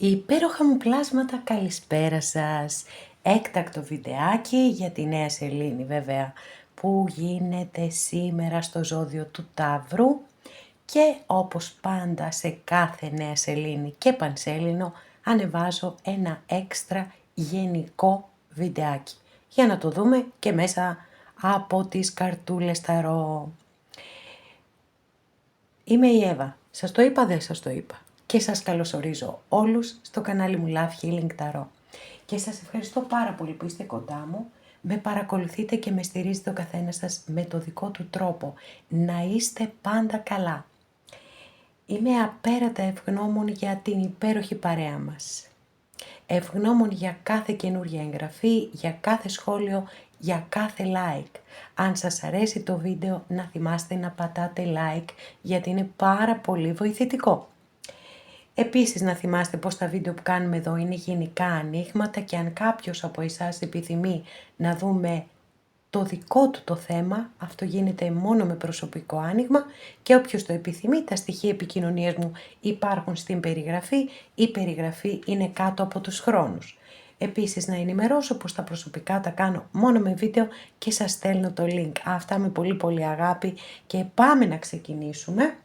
Υπέροχα μου πλάσματα, καλησπέρα σας. Έκτακτο βιντεάκι για τη Νέα Σελήνη βέβαια, που γίνεται σήμερα στο ζώδιο του Ταύρου και όπως πάντα σε κάθε Νέα Σελήνη και Πανσέλινο ανεβάζω ένα έξτρα γενικό βιντεάκι για να το δούμε και μέσα από τις καρτούλες ταρό. Είμαι η Εύα. Σας το είπα, δεν σας το είπα. Και σας καλωσορίζω όλους στο κανάλι μου Love Healing Tarot. Και σας ευχαριστώ πάρα πολύ που είστε κοντά μου. Με παρακολουθείτε και με στηρίζετε ο καθένας σας με το δικό του τρόπο. Να είστε πάντα καλά. Είμαι απέρατα ευγνώμων για την υπέροχη παρέα μας. Ευγνώμων για κάθε καινούργια εγγραφή, για κάθε σχόλιο, για κάθε like. Αν σας αρέσει το βίντεο, να θυμάστε να πατάτε like, γιατί είναι πάρα πολύ βοηθητικό. Επίσης να θυμάστε πως τα βίντεο που κάνουμε εδώ είναι γενικά ανοίγματα και αν κάποιος από εσάς επιθυμεί να δούμε το δικό του το θέμα, αυτό γίνεται μόνο με προσωπικό άνοιγμα και όποιος το επιθυμεί, τα στοιχεία επικοινωνίας μου υπάρχουν στην περιγραφή, η περιγραφή είναι κάτω από τους χρόνους. Επίσης να ενημερώσω πως τα προσωπικά τα κάνω μόνο με βίντεο και σας στέλνω το link. Αυτά με πολύ πολύ αγάπη και πάμε να ξεκινήσουμε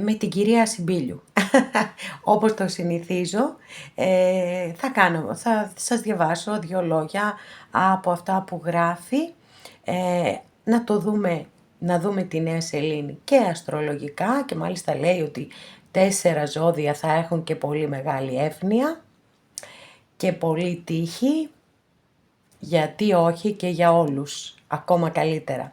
με την κυρία Συμπίλιου. Όπως το συνηθίζω, θα σας διαβάσω 2 λόγια από αυτά που γράφει, να δούμε τη Νέα Σελήνη και αστρολογικά και μάλιστα λέει ότι 4 ζώδια θα έχουν και πολύ μεγάλη εύνοια και πολύ τύχη, γιατί όχι και για όλους, ακόμα καλύτερα.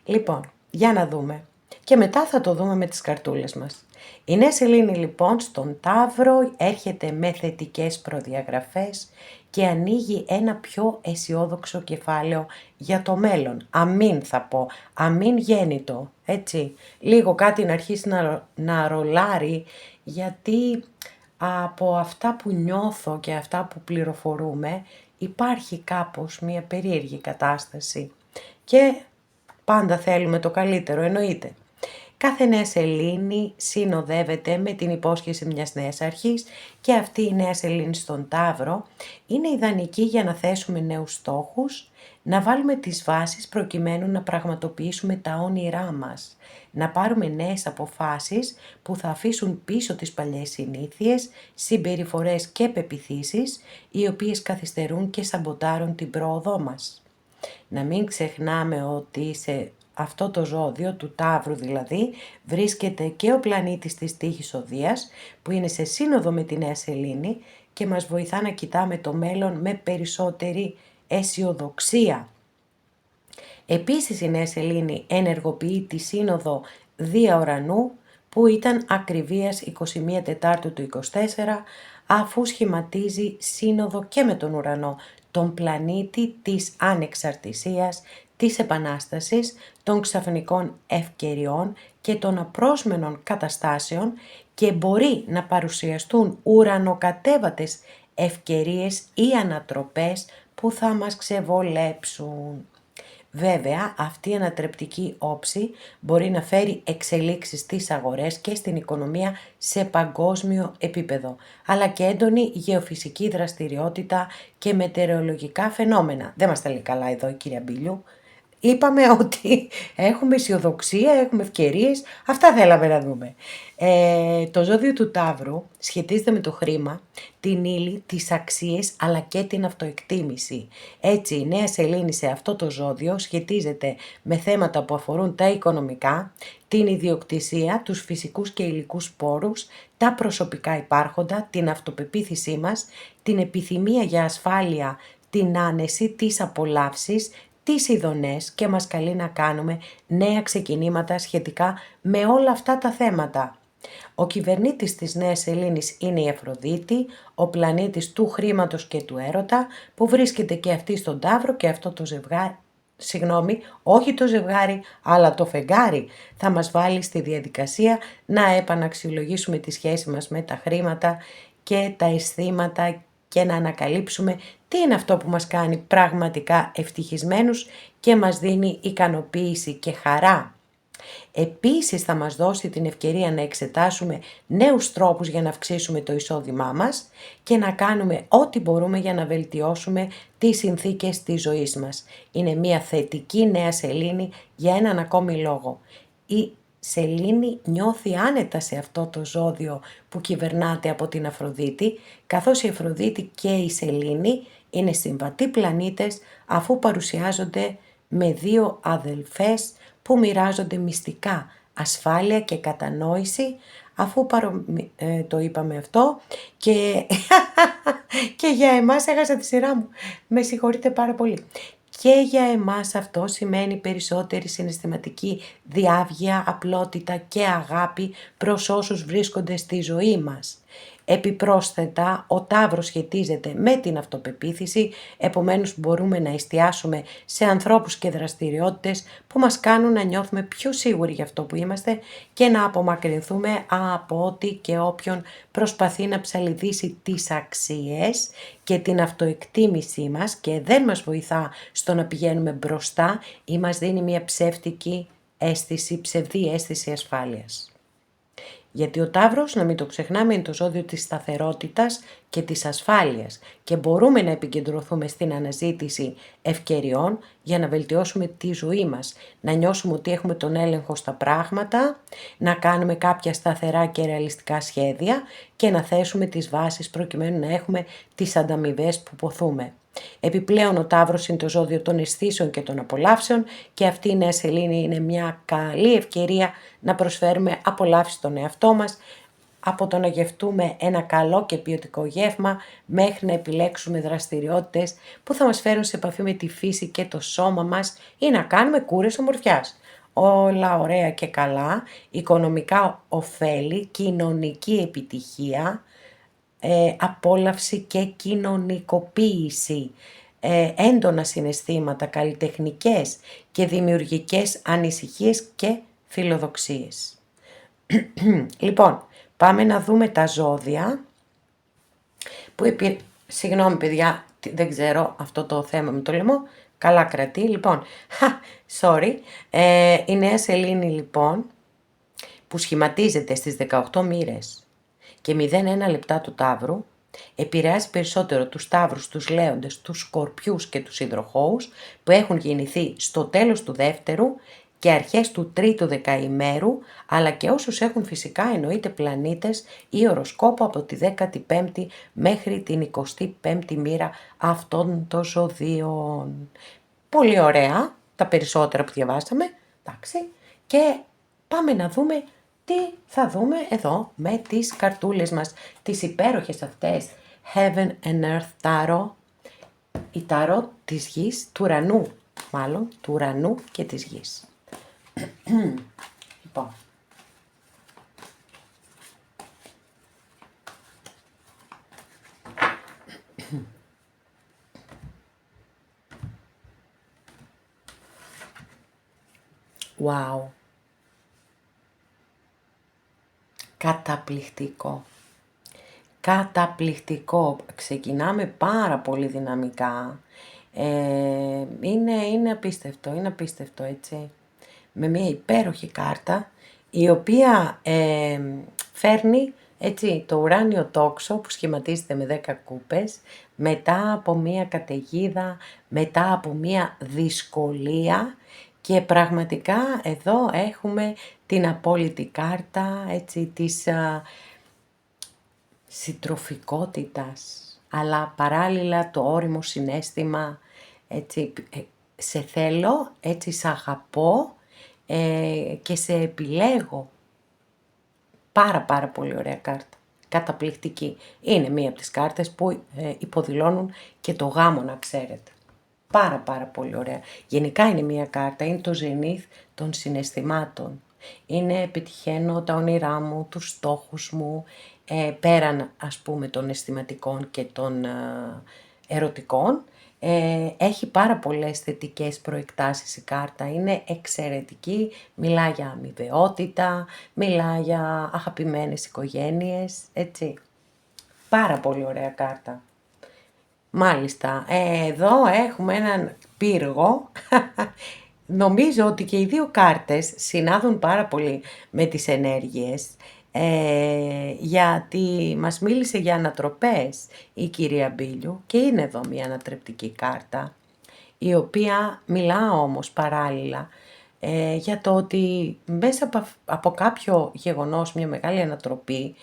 Λοιπόν, για να δούμε. Και μετά θα το δούμε με τις καρτούλες μας. Η Νέα Σελήνη λοιπόν στον Ταύρο έρχεται με θετικές προδιαγραφές και ανοίγει ένα πιο αισιόδοξο κεφάλαιο για το μέλλον. Αμήν θα πω, αμήν γέννητο, έτσι. Λίγο κάτι να αρχίσει να ρολάρει, γιατί από αυτά που νιώθω και αυτά που πληροφορούμε υπάρχει κάπως μια περίεργη κατάσταση και πάντα θέλουμε το καλύτερο, εννοείται. Κάθε Νέα Σελήνη συνοδεύεται με την υπόσχεση μιας νέας αρχής και αυτή η Νέα Σελήνη στον Ταύρο είναι ιδανική για να θέσουμε νέους στόχους, να βάλουμε τις βάσεις προκειμένου να πραγματοποιήσουμε τα όνειρά μας, να πάρουμε νέες αποφάσεις που θα αφήσουν πίσω τις παλιές συνήθειες, συμπεριφορές και πεποιθήσεις, οι οποίες καθυστερούν και σαμποτάρουν την πρόοδό μας. Να μην ξεχνάμε ότι σε αυτό το ζώδιο, του Ταύρου δηλαδή, βρίσκεται και ο πλανήτης της τύχης Οδείας, που είναι σε σύνοδο με τη Νέα Σελήνη και μας βοηθά να κοιτάμε το μέλλον με περισσότερη αισιοδοξία. Επίσης η Νέα Σελήνη ενεργοποιεί τη σύνοδο Δία Ουρανού, που ήταν ακριβίας 21 Τετάρτου του 24, αφού σχηματίζει σύνοδο και με τον ουρανό, τον πλανήτη της ανεξαρτησίας, της επανάστασης, των ξαφνικών ευκαιριών και των απρόσμενων καταστάσεων και μπορεί να παρουσιαστούν ουρανοκατέβατες ευκαιρίες ή ανατροπές που θα μας ξεβολέψουν. Βέβαια, αυτή η ανατρεπτική όψη μπορεί να φέρει εξελίξεις στις αγορές και στην οικονομία σε παγκόσμιο επίπεδο, αλλά και έντονη γεωφυσική δραστηριότητα και μετεωρολογικά φαινόμενα. Δεν μας τα λέει καλά εδώ η κυρία Μπίλιου. Είπαμε ότι έχουμε αισιοδοξία, έχουμε ευκαιρίες, αυτά θέλαμε να δούμε. Το ζώδιο του Ταύρου σχετίζεται με το χρήμα, την ύλη, τις αξίες αλλά και την αυτοεκτίμηση. Έτσι η Νέα Σελήνη σε αυτό το ζώδιο σχετίζεται με θέματα που αφορούν τα οικονομικά, την ιδιοκτησία, τους φυσικούς και υλικούς πόρους, τα προσωπικά υπάρχοντα, την αυτοπεποίθησή μας, την επιθυμία για ασφάλεια, την άνεση, τις απολαύσεις, τις ειδονές και μας καλεί να κάνουμε νέα ξεκινήματα σχετικά με όλα αυτά τα θέματα. Ο κυβερνήτης της Νέας Σελήνης είναι η Αφροδίτη, ο πλανήτης του χρήματος και του έρωτα, που βρίσκεται και αυτή στον Ταύρο και αυτό το ζευγάρι, όχι το ζευγάρι, αλλά το φεγγάρι θα μας βάλει στη διαδικασία να επαναξιολογήσουμε τη σχέση μας με τα χρήματα και τα αισθήματα και να ανακαλύψουμε τι είναι αυτό που μας κάνει πραγματικά ευτυχισμένους και μας δίνει ικανοποίηση και χαρά. Επίσης θα μας δώσει την ευκαιρία να εξετάσουμε νέους τρόπους για να αυξήσουμε το εισόδημά μας και να κάνουμε ό,τι μπορούμε για να βελτιώσουμε τις συνθήκες της ζωής μας. Είναι μια θετική νέα σελήνη για έναν ακόμη λόγο. Η σελήνη νιώθει άνετα σε αυτό το ζώδιο που κυβερνάται από την Αφροδίτη, καθώς η Αφροδίτη και η σελήνη είναι συμβατοί πλανήτες αφού παρουσιάζονται με δύο αδελφές που μοιράζονται μυστικά, ασφάλεια και κατανόηση, αφού το είπαμε αυτό και, και για εμάς έχασα τη σειρά μου, με συγχωρείτε πάρα πολύ. Και για εμάς αυτό σημαίνει περισσότερη συναισθηματική διάβγεια, απλότητα και αγάπη προς όσους βρίσκονται στη ζωή μας. Επιπρόσθετα, ο Ταύρος σχετίζεται με την αυτοπεποίθηση, επομένως μπορούμε να εστιάσουμε σε ανθρώπους και δραστηριότητες που μας κάνουν να νιώθουμε πιο σίγουροι για αυτό που είμαστε και να απομακρυνθούμε από ό,τι και όποιον προσπαθεί να ψαλιδίσει τις αξίες και την αυτοεκτίμησή μας και δεν μας βοηθά στο να πηγαίνουμε μπροστά ή μας δίνει μια ψεύτικη αίσθηση, ψευδή αίσθηση ασφάλειας. Γιατί ο Ταύρος, να μην το ξεχνάμε, είναι το ζώδιο της σταθερότητας και της ασφάλειας και μπορούμε να επικεντρωθούμε στην αναζήτηση ευκαιριών για να βελτιώσουμε τη ζωή μας, να νιώσουμε ότι έχουμε τον έλεγχο στα πράγματα, να κάνουμε κάποια σταθερά και ρεαλιστικά σχέδια και να θέσουμε τις βάσεις προκειμένου να έχουμε τις ανταμοιβές που ποθούμε. Επιπλέον ο Ταύρος είναι το ζώδιο των αισθήσεων και των απολαύσεων και αυτή η νέα σελήνη είναι μια καλή ευκαιρία να προσφέρουμε απολαύσεις στον εαυτό μας, από το να γευτούμε ένα καλό και ποιοτικό γεύμα μέχρι να επιλέξουμε δραστηριότητες που θα μας φέρουν σε επαφή με τη φύση και το σώμα μας ή να κάνουμε κούρες ομορφιάς. Όλα ωραία και καλά, οικονομικά ωφέλη, κοινωνική επιτυχία, απόλαυση και κοινωνικοποίηση, έντονα συναισθήματα, καλλιτεχνικές και δημιουργικές ανησυχίες και φιλοδοξίες. Λοιπόν, πάμε να δούμε τα ζώδια που συγγνώμη παιδιά, δεν ξέρω αυτό το θέμα με το λαιμό, καλά κρατεί. Λοιπόν, sorry, η νέα σελήνη λοιπόν που σχηματίζεται στις 18 μοίρες και 0,1 λεπτά του Ταύρου, επηρεάζει περισσότερο τους Ταύρους, τους Λέοντες, τους Σκορπιούς και τους Υδροχόους που έχουν γεννηθεί στο τέλος του δεύτερου και αρχές του τρίτου δεκαημέρου, αλλά και όσους έχουν φυσικά εννοείται πλανήτες ή οροσκόπο από τη 15η μέχρι την 25η μοίρα αυτών των ζωδίων. Πολύ ωραία, τα περισσότερα που διαβάσαμε, εντάξει, και πάμε να δούμε τι θα δούμε εδώ με τις καρτούλες μας, τις υπέροχες αυτές Heaven and Earth Tarot, η Tarot της γης, του ουρανού, μάλλον του ουρανού και της γης. Λοιπόν, wow, καταπληκτικό. Καταπληκτικό. Ξεκινάμε πάρα πολύ δυναμικά. Είναι απίστευτο έτσι. Με μια υπέροχη κάρτα η οποία φέρνει έτσι το ουράνιο τόξο που σχηματίζεται με 10 κούπες μετά από μια καταιγίδα, μετά από μια δυσκολία και πραγματικά εδώ έχουμε την απόλυτη κάρτα έτσι της συντροφικότητας, αλλά παράλληλα το όριμο συναίσθημα, έτσι, σε θέλω, έτσι σ' αγαπώ και σε επιλέγω. Πάρα πολύ ωραία κάρτα, καταπληκτική. Είναι μία από τις κάρτες που υποδηλώνουν και το γάμο, να ξέρετε. Πάρα πολύ ωραία. Γενικά είναι μία κάρτα, είναι το ζενίθ των συναισθημάτων. Είναι πετυχαίνω τα όνειρά μου, τους στόχους μου, πέραν ας πούμε των αισθηματικών και των ερωτικών. Έχει πάρα πολλές θετικές προεκτάσεις η κάρτα, είναι εξαιρετική, μιλά για αμοιβαιότητα, μιλά για αγαπημένες οικογένειες, έτσι. Πάρα πολύ ωραία κάρτα. Μάλιστα, εδώ έχουμε έναν πύργο, νομίζω ότι και οι δύο κάρτες συνάδουν πάρα πολύ με τις ενέργειες, γιατί μας μίλησε για ανατροπές η κυρία Μπίλιου και είναι εδώ μια ανατρεπτική κάρτα, η οποία μιλά όμως παράλληλα για το ότι μέσα από κάποιο γεγονός, μια μεγάλη ανατροπή,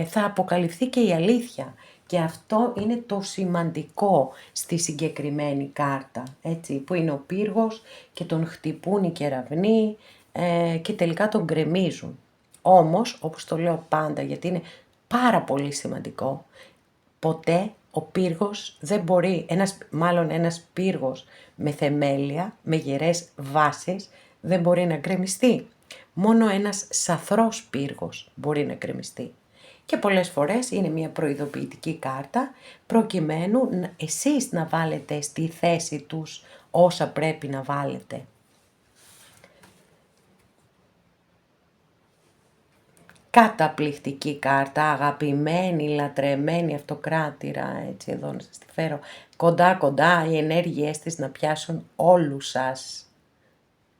θα αποκαλυφθεί και η αλήθεια. Και αυτό είναι το σημαντικό στη συγκεκριμένη κάρτα, έτσι, που είναι ο πύργος και τον χτυπούν οι κεραυνοί και τελικά τον γκρεμίζουν. Όμως, όπως το λέω πάντα, γιατί είναι πάρα πολύ σημαντικό, ποτέ ο πύργος δεν μπορεί, ένας πύργος με θεμέλια, με γερές βάσεις, δεν μπορεί να γκρεμιστεί. Μόνο ένας σαθρός πύργος μπορεί να γκρεμιστεί. Και πολλές φορές είναι μια προειδοποιητική κάρτα, προκειμένου εσείς να βάλετε στη θέση τους όσα πρέπει να βάλετε. Καταπληκτική κάρτα, αγαπημένη, λατρεμένη αυτοκράτηρα, έτσι εδώ να σας τη φέρω κοντά κοντά, οι ενέργειές της να πιάσουν όλους σας.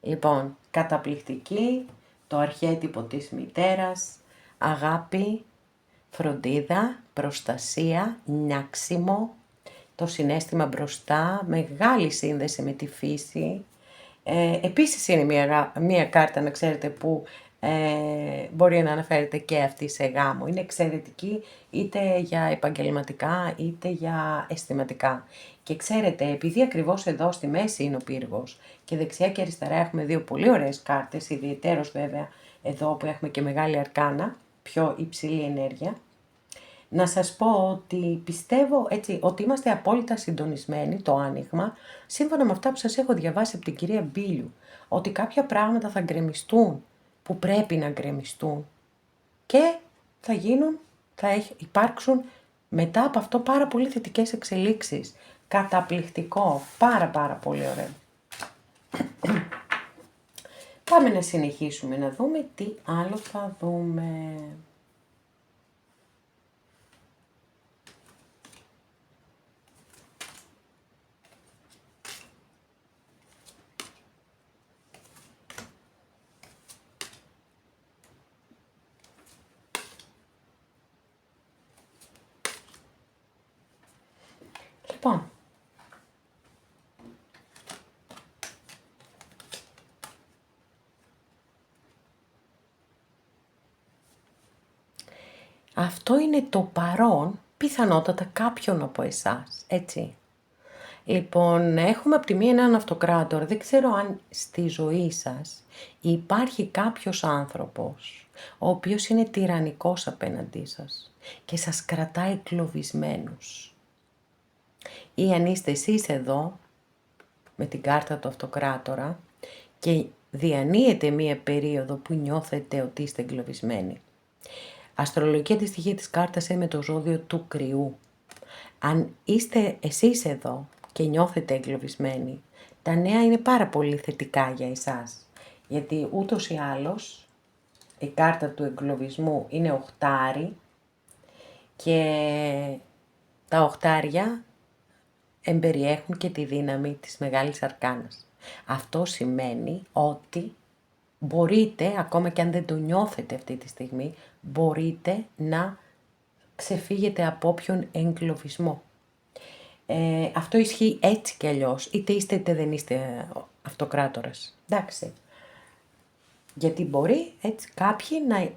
Λοιπόν, καταπληκτική, το αρχέτυπο της μητέρας, αγάπη, φροντίδα, προστασία, νιάξιμο, το συναίσθημα μπροστά, μεγάλη σύνδεση με τη φύση. Επίσης είναι μια κάρτα, να ξέρετε, που μπορεί να αναφέρεται και αυτή σε γάμο. Είναι εξαιρετική είτε για επαγγελματικά είτε για αισθηματικά. Και ξέρετε, επειδή ακριβώς εδώ στη μέση είναι ο πύργος και δεξιά και αριστερά έχουμε δύο πολύ ωραίες κάρτες, ιδιαιτέρως βέβαια εδώ που έχουμε και μεγάλη αρκάνα, πιο υψηλή ενέργεια, να σας πω ότι πιστεύω έτσι, ότι είμαστε απόλυτα συντονισμένοι, το άνοιγμα, σύμφωνα με αυτά που σας έχω διαβάσει από την κυρία Μπίλιου, ότι κάποια πράγματα θα γκρεμιστούν, που πρέπει να γκρεμιστούν και θα γίνουν, υπάρξουν μετά από αυτό πάρα πολύ θετικές εξελίξεις. Καταπληκτικό, πάρα πολύ ωραίο. Πάμε να συνεχίσουμε να δούμε τι άλλο θα δούμε. Λοιπόν, αυτό είναι το παρόν πιθανότατα κάποιον από εσάς, έτσι. Λοιπόν, έχουμε από τη μία έναν αυτοκράτορα, δεν ξέρω αν στη ζωή σας υπάρχει κάποιος άνθρωπος, ο οποίος είναι τυραννικός απέναντί σας και σας κρατάει κλωβισμένους. Ή αν είστε εσείς εδώ, με την κάρτα του αυτοκράτορα και διανύετε μία περίοδο που νιώθετε ότι είστε εγκλωβισμένοι. Αστρολογική αντιστοιχεία της κάρτας είναι με το ζώδιο του Κρυού. Αν είστε εσείς εδώ και νιώθετε εγκλωβισμένοι, τα νέα είναι πάρα πολύ θετικά για εσάς. Γιατί ούτως ή άλλως η κάρτα του εγκλωβισμού είναι οχτάρι και τα οχτάρια εμπεριέχουν και τη δύναμη της Μεγάλης Αρκάνας. Αυτό σημαίνει ότι μπορείτε, ακόμα και αν δεν το νιώθετε αυτή τη στιγμή, μπορείτε να ξεφύγετε από όποιον εγκλωβισμό. Αυτό ισχύει έτσι κι αλλιώς, είτε είστε είτε δεν είστε αυτοκράτορας. Εντάξει. Γιατί μπορεί έτσι κάποιοι να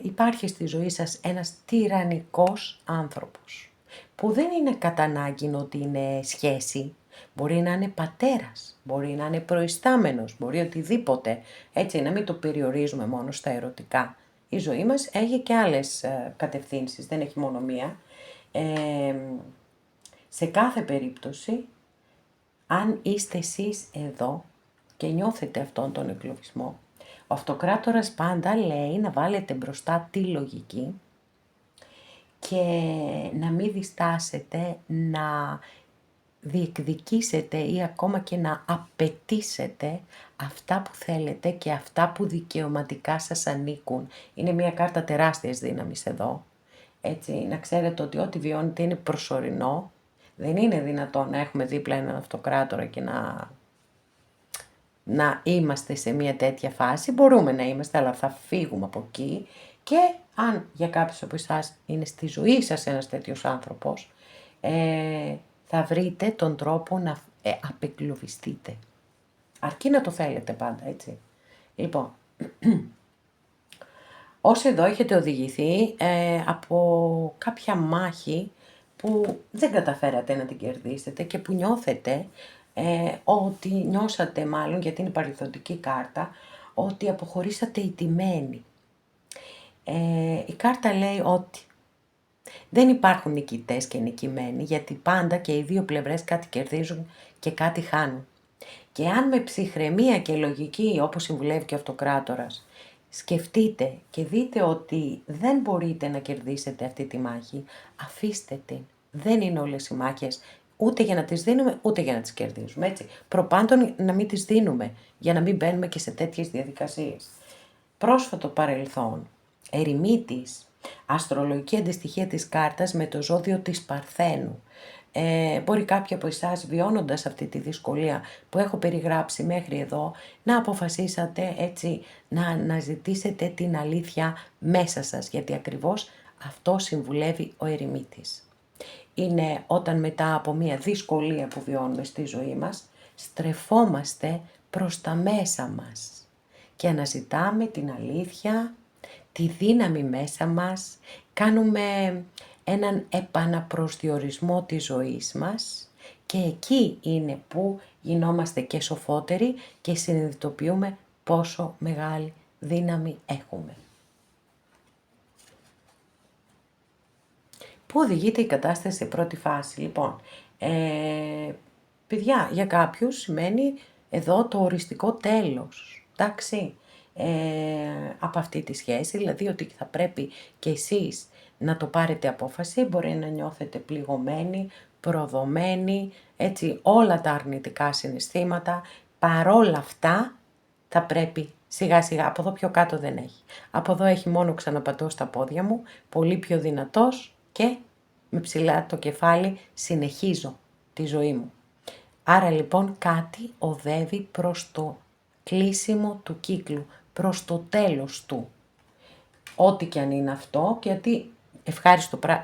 υπάρχει στη ζωή σας ένας τυραννικός άνθρωπος, που δεν είναι κατά ανάγκη ότι είναι σχέση, μπορεί να είναι πατέρας, μπορεί να είναι προϊστάμενος, μπορεί οτιδήποτε, έτσι να μην το περιορίζουμε μόνο στα ερωτικά. Η ζωή μας έχει και άλλες κατευθύνσεις, δεν έχει μόνο μία. Σε κάθε περίπτωση, αν είστε εσείς εδώ και νιώθετε αυτόν τον εγκλωβισμό, ο αυτοκράτορας πάντα λέει να βάλετε μπροστά τη λογική και να μην διστάσετε να διεκδικήσετε ή ακόμα και να απαιτήσετε αυτά που θέλετε και αυτά που δικαιωματικά σας ανήκουν. Είναι μια κάρτα τεράστιας δύναμης εδώ. Έτσι, να ξέρετε ότι ό,τι βιώνετε είναι προσωρινό. Δεν είναι δυνατόν να έχουμε δίπλα έναν αυτοκράτορα και να να είμαστε σε μια τέτοια φάση, μπορούμε να είμαστε, αλλά θα φύγουμε από εκεί. Και αν για κάποιους από εσάς είναι στη ζωή σας ένας τέτοιος άνθρωπος, θα βρείτε τον τρόπο να απεγκλωβιστείτε. Αρκεί να το θέλετε πάντα, έτσι. Λοιπόν, όσοι εδώ έχετε οδηγηθεί από κάποια μάχη που δεν καταφέρατε να την κερδίσετε και που νιώθετε ότι νιώσατε μάλλον, γιατί είναι παρελθοντική κάρτα, ότι αποχωρήσατε ηττημένοι. Η κάρτα λέει ότι δεν υπάρχουν νικητές και νικημένοι, γιατί πάντα και οι δύο πλευρές κάτι κερδίζουν και κάτι χάνουν. Και αν με ψυχραιμία και λογική, όπως συμβουλεύει και ο Αυτοκράτορας, σκεφτείτε και δείτε ότι δεν μπορείτε να κερδίσετε αυτή τη μάχη, αφήστε την. Δεν είναι όλες οι μάχες ούτε για να τις δίνουμε, ούτε για να τις κερδίζουμε, έτσι. Προπάντων να μην τις δίνουμε, για να μην μπαίνουμε και σε τέτοιες διαδικασίες. Πρόσφατο παρελθόν, ερημίτης, αστρολογική αντιστοιχεία της κάρτας με το ζώδιο της Παρθένου. Μπορεί κάποιοι από εσάς, βιώνοντας αυτή τη δυσκολία που έχω περιγράψει μέχρι εδώ, να αποφασίσατε έτσι να αναζητήσετε την αλήθεια μέσα σας, γιατί ακριβώς αυτό συμβουλεύει ο ερημίτης. Είναι όταν μετά από μια δυσκολία που βιώνουμε στη ζωή μας, στρεφόμαστε προς τα μέσα μας και αναζητάμε την αλήθεια, τη δύναμη μέσα μας, κάνουμε έναν επαναπροσδιορισμό της ζωής μας και εκεί είναι που γινόμαστε και σοφότεροι και συνειδητοποιούμε πόσο μεγάλη δύναμη έχουμε. Πού οδηγείται η κατάσταση σε πρώτη φάση? Λοιπόν, παιδιά, για κάποιους σημαίνει εδώ το οριστικό τέλος, εντάξει, από αυτή τη σχέση, δηλαδή ότι θα πρέπει και εσείς να το πάρετε απόφαση, μπορεί να νιώθετε πληγωμένοι, προδομένοι, έτσι όλα τα αρνητικά συναισθήματα, παρόλα αυτά θα πρέπει σιγά σιγά, από εδώ πιο κάτω δεν έχει. Από εδώ έχει μόνο ξαναπατώ στα πόδια μου, πολύ πιο δυνατός και με ψηλά το κεφάλι συνεχίζω τη ζωή μου. Άρα λοιπόν κάτι οδεύει προς το κλείσιμο του κύκλου, προς το τέλος του. Ό,τι και αν είναι αυτό, γιατί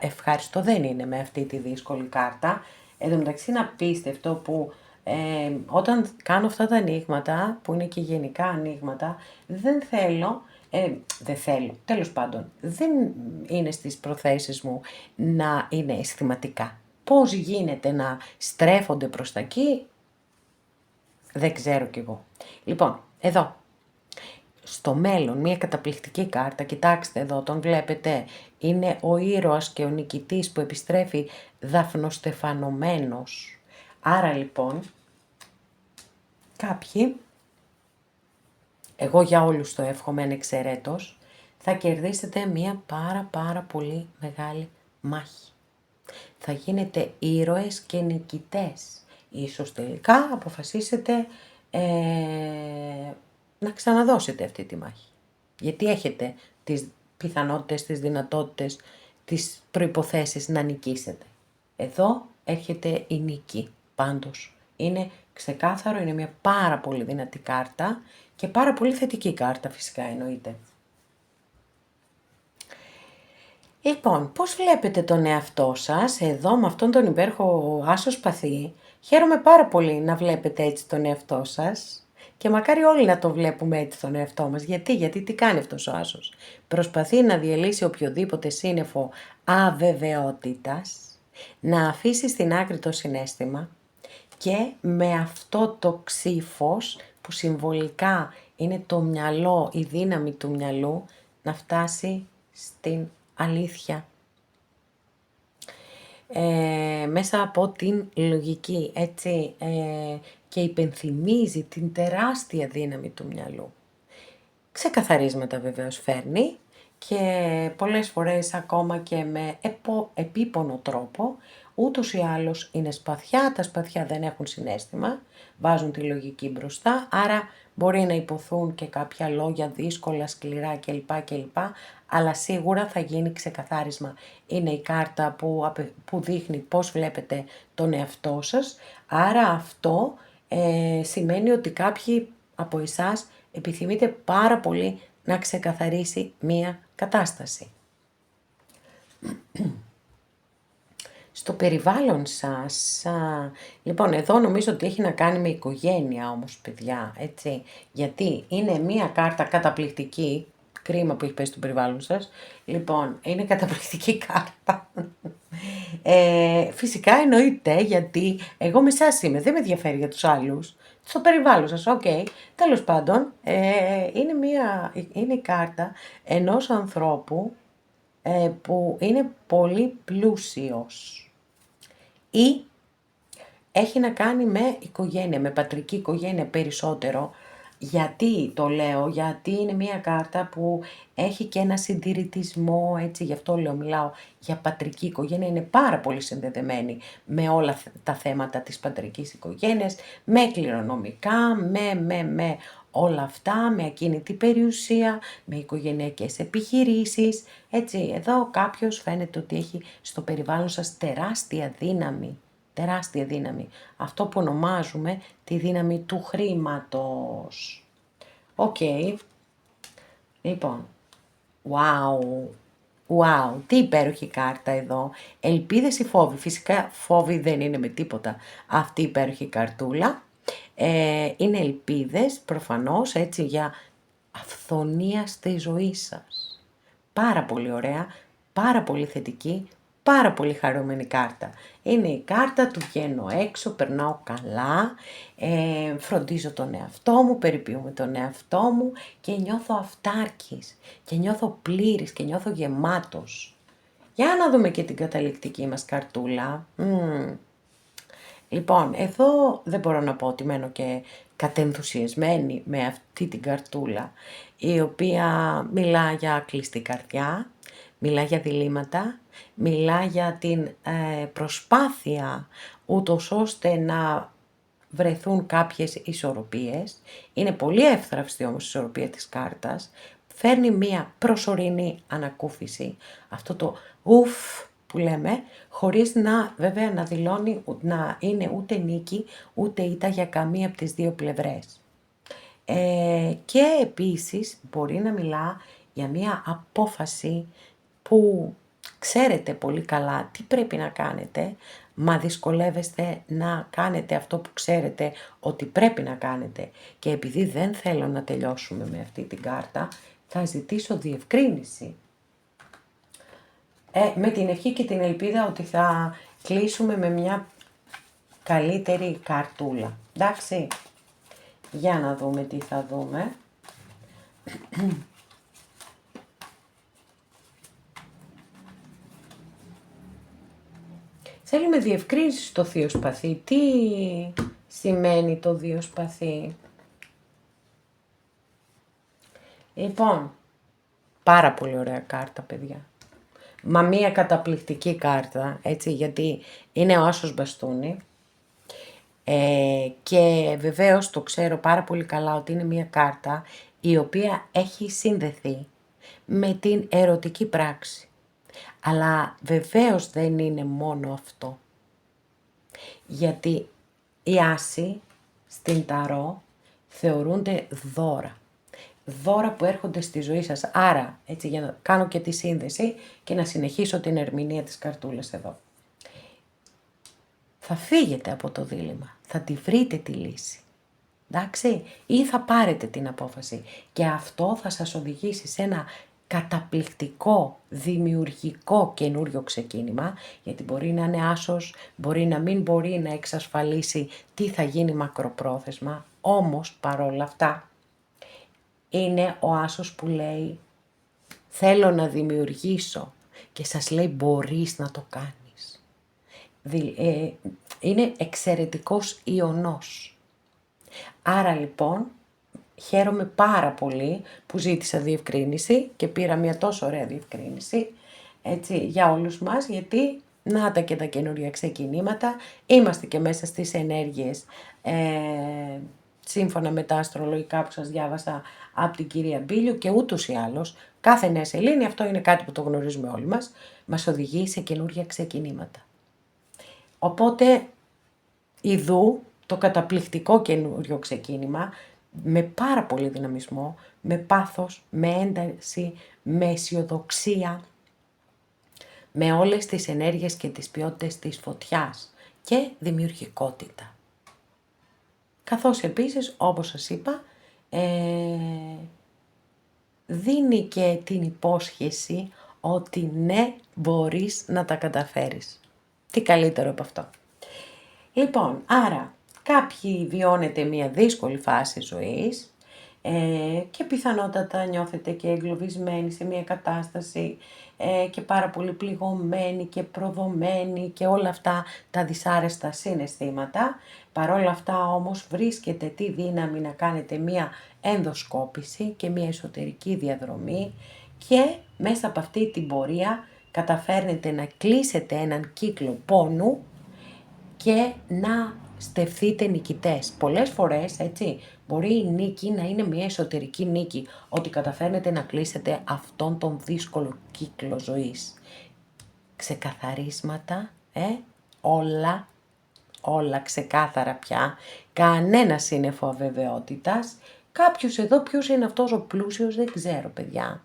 ευχάριστο δεν είναι με αυτή τη δύσκολη κάρτα. Εν τω μεταξύ είναι απίστευτο που όταν κάνω αυτά τα ανοίγματα, που είναι και γενικά ανοίγματα, δεν θέλω, τέλος πάντων, δεν είναι στις προθέσεις μου να είναι αισθηματικά. Πώς γίνεται να στρέφονται προς τα εκεί, δεν ξέρω κι εγώ. Λοιπόν, εδώ, στο μέλλον, μια καταπληκτική κάρτα, κοιτάξτε εδώ, τον βλέπετε, είναι ο ήρωας και ο νικητής που επιστρέφει δαφνοστεφανωμένος. Άρα λοιπόν, κάποιοι, εγώ για όλους το εύχομαι ανεξαιρέτως, θα κερδίσετε μια πάρα πολύ μεγάλη μάχη. Θα γίνετε ήρωες και νικητές. Ίσως τελικά αποφασίσετε να ξαναδώσετε αυτή τη μάχη. Γιατί έχετε τις πιθανότητες, τις δυνατότητες, τις προϋποθέσεις να νικήσετε. Εδώ έρχεται η νίκη πάντως. Είναι ξεκάθαρο, είναι μια πάρα πολύ δυνατή κάρτα και πάρα πολύ θετική κάρτα φυσικά εννοείται. Λοιπόν, πώς βλέπετε τον εαυτό σας εδώ με αυτόν τον υπέροχο άσο σπαθί? Χαίρομαι πάρα πολύ να βλέπετε έτσι τον εαυτό σας και μακάρι όλοι να το βλέπουμε έτσι τον εαυτό μας. Γιατί τι κάνει αυτός ο άσος? Προσπαθεί να διαλύσει οποιοδήποτε σύννεφο αβεβαιότητας, να αφήσει στην άκρη το συναίσθημα και με αυτό το ξύφος που συμβολικά είναι το μυαλό, η δύναμη του μυαλού, να φτάσει στην αλήθεια. Μέσα από την λογική, έτσι, και υπενθυμίζει την τεράστια δύναμη του μυαλού. Ξεκαθαρίσματα βεβαίως φέρνει και πολλές φορές ακόμα και με επίπονο τρόπο, ούτως ή άλλως είναι σπαθιά, τα σπαθιά δεν έχουν συναίσθημα, βάζουν τη λογική μπροστά, άρα μπορεί να υποθούν και κάποια λόγια δύσκολα, σκληρά κλπ. Αλλά σίγουρα θα γίνει ξεκαθάρισμα. Είναι η κάρτα που δείχνει πώς βλέπετε τον εαυτό σας, άρα αυτό σημαίνει ότι κάποιοι από εσάς επιθυμείτε πάρα πολύ να ξεκαθαρίσει μία κατάσταση. Στο περιβάλλον σας, λοιπόν εδώ νομίζω ότι έχει να κάνει με οικογένεια όμως παιδιά, έτσι, γιατί είναι μία κάρτα καταπληκτική, κρίμα που έχει πέσει στο περιβάλλον σας, λοιπόν είναι καταπληκτική κάρτα, φυσικά εννοείται γιατί εγώ με εσάς είμαι, δεν με ενδιαφέρει για τους άλλους, στο περιβάλλον σας, τέλος πάντων, είναι η κάρτα ενός ανθρώπου που είναι πολύ πλούσιος ή έχει να κάνει με οικογένεια, με πατρική οικογένεια περισσότερο. Γιατί το λέω, γιατί είναι μια κάρτα που έχει και ένα συντηρητισμό, έτσι, γι' αυτό λέω, μιλάω για πατρική οικογένεια, είναι πάρα πολύ συνδεδεμένη με όλα τα θέματα της πατρικής οικογένειας, με κληρονομικά, με όλα αυτά, με ακίνητη περιουσία, με οικογενειακές επιχειρήσεις, έτσι, εδώ κάποιος φαίνεται ότι έχει στο περιβάλλον σας τεράστια δύναμη. Τεράστια δύναμη. Αυτό που ονομάζουμε τη δύναμη του χρήματος. Λοιπόν. Wow. Τι υπέροχη κάρτα εδώ. Ελπίδες ή φόβοι. Φυσικά φόβοι δεν είναι με τίποτα αυτή η υπέροχη καρτούλα. Είναι ελπίδες προφανώς, έτσι, για αυθονία στη ζωή σας. Πάρα πολύ ωραία, πάρα πολύ θετική, πάρα πολύ χαρούμενη κάρτα. Είναι η κάρτα του βγαίνω έξω, περνάω καλά, φροντίζω τον εαυτό μου, περιποιούμε τον εαυτό μου και νιώθω αυτάρκης και νιώθω πλήρης και νιώθω γεμάτος. Για να δούμε και την καταληκτική μας καρτούλα. Λοιπόν, εδώ δεν μπορώ να πω ότι μένω και κατενθουσιασμένη με αυτή την καρτούλα, η οποία μιλά για κλειστή καρδιά, μιλά για διλήμματα, μιλά για την προσπάθεια ούτως ώστε να βρεθούν κάποιες ισορροπίες. Είναι πολύ εύθραυστη όμως η ισορροπία της κάρτας, φέρνει μία προσωρινή ανακούφιση, αυτό το ουφ που λέμε, χωρίς να βέβαια να δηλώνει να είναι ούτε νίκη ούτε ήττα για καμία από τις δύο πλευρές. Και επίσης μπορεί να μιλά για μία απόφαση που ξέρετε πολύ καλά τι πρέπει να κάνετε, μα δυσκολεύεστε να κάνετε αυτό που ξέρετε ότι πρέπει να κάνετε. Και επειδή δεν θέλω να τελειώσουμε με αυτή την κάρτα, θα ζητήσω διευκρίνηση. Με την ευχή και την ελπίδα ότι θα κλείσουμε με μια καλύτερη καρτούλα. Εντάξει, για να δούμε τι θα δούμε. Θέλουμε διευκρίνηση στο θείο σπαθί. Τι σημαίνει το θείο σπαθί? Λοιπόν, πάρα πολύ ωραία κάρτα, παιδιά. Μα μία καταπληκτική κάρτα, έτσι, γιατί είναι ο άσος μπαστούνι. Και βεβαίως το ξέρω πάρα πολύ καλά ότι είναι μία κάρτα η οποία έχει συνδεθεί με την ερωτική πράξη. Αλλά βεβαίως δεν είναι μόνο αυτό. Γιατί οι άσοι στην ταρό θεωρούνται δώρα. Δώρα που έρχονται στη ζωή σας. Άρα, έτσι, για να κάνω και τη σύνδεση και να συνεχίσω την ερμηνεία της καρτούλας εδώ. Θα φύγετε από το δίλημμα, θα τη βρείτε τη λύση. Εντάξει, ή θα πάρετε την απόφαση και αυτό θα σας οδηγήσει σε ένα καταπληκτικό, δημιουργικό καινούριο ξεκίνημα, γιατί μπορεί να είναι άσος, μπορεί να μην μπορεί να εξασφαλίσει τι θα γίνει μακροπρόθεσμα, όμως παρόλα αυτά είναι ο άσος που λέει θέλω να δημιουργήσω και σας λέει μπορείς να το κάνεις. Είναι εξαιρετικός ιονός. Άρα λοιπόν χαίρομαι πάρα πολύ που ζήτησα διευκρίνηση και πήρα μια τόσο ωραία διευκρίνηση, έτσι, για όλους μας, γιατί να τα και τα καινούργια ξεκινήματα, είμαστε και μέσα στις ενέργειες σύμφωνα με τα αστρολογικά που σας διάβασα από την κυρία Μπίλιου και ούτως ή άλλως κάθε νέα σελήνη, αυτό είναι κάτι που το γνωρίζουμε όλοι μας οδηγεί σε καινούργια ξεκινήματα. Οπότε, ιδού το καταπληκτικό καινούριο ξεκίνημα, με πάρα πολύ δυναμισμό, με πάθος, με ένταση, με αισιοδοξία, με όλες τις ενέργειες και τις ποιότητες της φωτιάς και δημιουργικότητα. Καθώς επίσης, όπως σας είπα, δίνει και την υπόσχεση ότι ναι, μπορείς να τα καταφέρεις. Τι καλύτερο από αυτό. Λοιπόν, άρα κάποιοι βιώνετε μια δύσκολη φάση ζωής και πιθανότατα νιώθετε και εγκλωβισμένοι σε μια κατάσταση και πάρα πολύ πληγωμένοι και προδομένοι και όλα αυτά τα δυσάρεστα συναισθήματα. Παρόλα αυτά όμως βρίσκετε τη δύναμη να κάνετε μια ενδοσκόπηση και μια εσωτερική διαδρομή και μέσα από αυτή την πορεία καταφέρνετε να κλείσετε έναν κύκλο πόνου και να στεφθείτε νικητές. Πολλές φορές, έτσι, μπορεί η νίκη να είναι μια εσωτερική νίκη, ότι καταφέρνετε να κλείσετε αυτόν τον δύσκολο κύκλο ζωής. Ξεκαθαρίσματα, όλα ξεκάθαρα πια, κανένα σύννεφο αβεβαιότητας. Κάποιος εδώ ποιος είναι αυτός ο πλούσιος, δεν ξέρω παιδιά.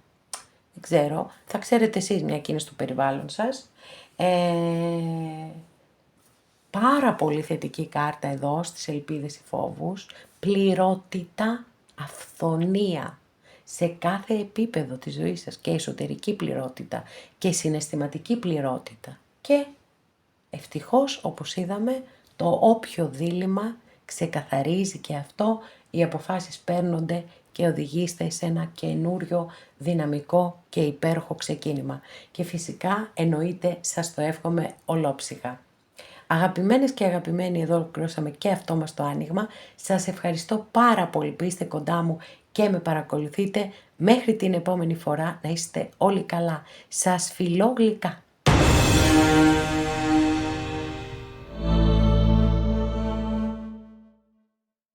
Δεν ξέρω, θα ξέρετε εσείς μια και είναι στο περιβάλλον σας. Πάρα πολύ θετική κάρτα εδώ στις ελπίδες ή φόβους, πληρότητα, αυθονία σε κάθε επίπεδο της ζωής σας και εσωτερική πληρότητα και συναισθηματική πληρότητα. Και ευτυχώς, όπως είδαμε, το όποιο δίλημμα ξεκαθαρίζει και αυτό, οι αποφάσεις παίρνονται και οδηγείστε σε ένα καινούριο δυναμικό και υπέροχο ξεκίνημα. Και φυσικά εννοείται σας το εύχομαι ολόψυχα. Αγαπημένες και αγαπημένοι, εδώ ολοκληρώσαμε και αυτό μας το άνοιγμα. Σας ευχαριστώ πάρα πολύ που είστε κοντά μου και με παρακολουθείτε. Μέχρι την επόμενη φορά να είστε όλοι καλά. Σας φιλώ γλυκά.